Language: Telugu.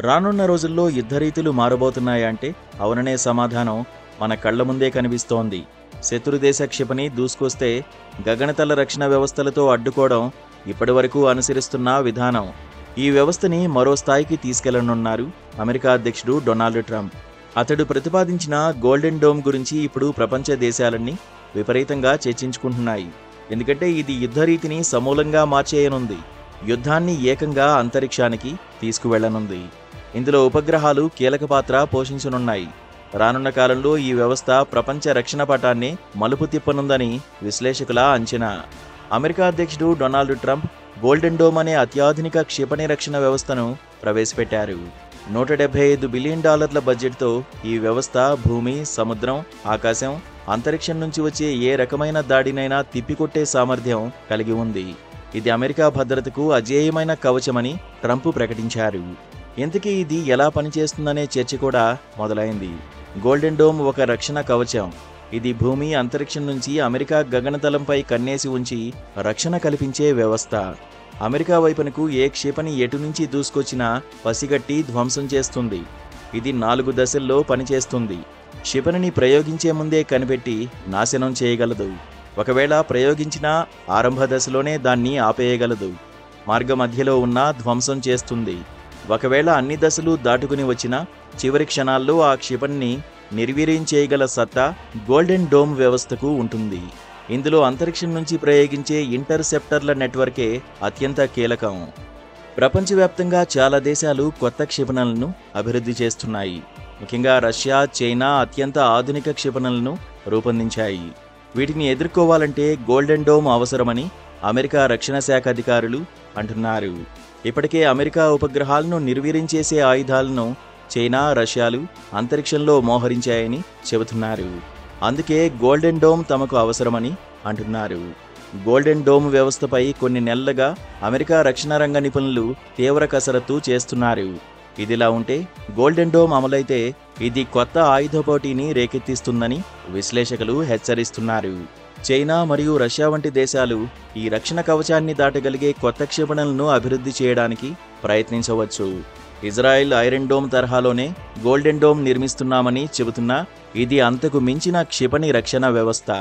రానున్న రోజుల్లో యుద్ధరీతులు మారబోతున్నాయంటే అవుననే సమాధానం మన కళ్ల ముందే కనిపిస్తోంది. శత్రుదేశ క్షిపణి దూసుకొస్తే గగనతల రక్షణ వ్యవస్థలతో అడ్డుకోవడం ఇప్పటివరకు అనుసరిస్తున్న విధానం. ఈ వ్యవస్థని మరో స్థాయికి తీసుకెళ్లనున్నారు అమెరికా అధ్యక్షుడు డొనాల్డ్ ట్రంప్. అతడు ప్రతిపాదించిన గోల్డెన్ డోమ్ గురించి ఇప్పుడు ప్రపంచ దేశాలన్నీ విపరీతంగా చర్చించుకుంటున్నాయి. ఎందుకంటే ఇది యుద్ధరీతిని సమూలంగా మార్చేయనుంది. యుద్ధాన్ని ఏకంగా అంతరిక్షానికి తీసుకువెళ్లనుంది. ఇందులో ఉపగ్రహాలు కీలక పాత్ర పోషించనున్నాయి. రానున్న కాలంలో ఈ వ్యవస్థ ప్రపంచ రక్షణ పటాన్ని మలుపు తిప్పనుందని విశ్లేషకుల అంచనా. అమెరికా అధ్యక్షుడు డొనాల్డ్ ట్రంప్ గోల్డెన్ డోమ్ అనే అత్యాధునిక క్షిపణి రక్షణ వ్యవస్థను ప్రవేశపెట్టారు. $175 బిలియన్ బడ్జెట్తో ఈ వ్యవస్థ భూమి, సముద్రం, ఆకాశం, అంతరిక్షం నుంచి వచ్చే ఏ రకమైన దాడినైనా తిప్పికొట్టే సామర్థ్యం కలిగి ఉంది. ఇది అమెరికా భద్రతకు అజేయమైన కవచమని ట్రంప్ ప్రకటించారు. ఇంతకీ ఇది ఎలా పనిచేస్తుందనే చర్చ కూడా మొదలైంది. గోల్డెన్ డోమ్ ఒక రక్షణ కవచం. ఇది భూమి, అంతరిక్షం నుంచి అమెరికా గగనతలంపై కన్నేసి ఉంచి రక్షణ కల్పించే వ్యవస్థ. అమెరికా వైపునకు ఏ క్షిపణి ఎటు నుంచి దూసుకొచ్చినా పసిగట్టి ధ్వంసం చేస్తుంది. ఇది 4 దశల్లో పనిచేస్తుంది. క్షిపణిని ప్రయోగించే ముందే కనిపెట్టి నాశనం చేయగలదు. ఒకవేళ ప్రయోగించినా ఆరంభ దశలోనే దాన్ని ఆపేయగలదు. మార్గ మధ్యలో ఉన్నా ధ్వంసం చేస్తుంది. ఒకవేళ అన్ని దశలు దాటుకుని వచ్చినా చివరి క్షణాల్లో ఆ క్షిపణిని నిర్వీర్యం చేయగల సత్తా గోల్డెన్ డోమ్ వ్యవస్థకు ఉంటుంది. ఇందులో అంతరిక్షం నుంచి ప్రయోగించే ఇంటర్సెప్టర్ల నెట్వర్కే అత్యంత కీలకం. ప్రపంచవ్యాప్తంగా చాలా దేశాలు కొత్త క్షిపణులను అభివృద్ధి చేస్తున్నాయి. ముఖ్యంగా రష్యా, చైనా అత్యంత ఆధునిక క్షిపణులను రూపొందించాయి. వీటిని ఎదుర్కోవాలంటే గోల్డెన్ డోమ్ అవసరమని అమెరికా రక్షణ శాఖ అధికారులు అంటున్నారు. ఇప్పటికే అమెరికా ఉపగ్రహాలను నిర్వీర్యం చేసే ఆయుధాలను చైనా, రష్యాలు అంతరిక్షంలో మోహరించాయని చెబుతున్నారు. అందుకే గోల్డెన్ డోమ్ తమకు అవసరమని అంటున్నారు. గోల్డెన్ డోమ్ వ్యవస్థపై కొన్ని నెలలుగా అమెరికా రక్షణ రంగ నిపుణులు తీవ్ర కసరత్తు చేస్తున్నారు. ఇదిలా ఉంటే గోల్డెన్ డోమ్ అమలైతే ఇది కొత్త ఆయుధ పోటీని రేకెత్తిస్తుందని విశ్లేషకులు హెచ్చరిస్తున్నారు. చైనా మరియు రష్యా వంటి దేశాలు ఈ రక్షణ కవచాన్ని దాటగలిగే కొత్త క్షిపణులను అభివృద్ధి చేయడానికి ప్రయత్నించవచ్చు. ఇజ్రాయెల్ ఐరన్ డోమ్ తరహాలోనే గోల్డెన్ డోమ్ నిర్మిస్తున్నామని చెబుతున్నా ఇది అంతకు మించిన క్షిపణి రక్షణ వ్యవస్థ.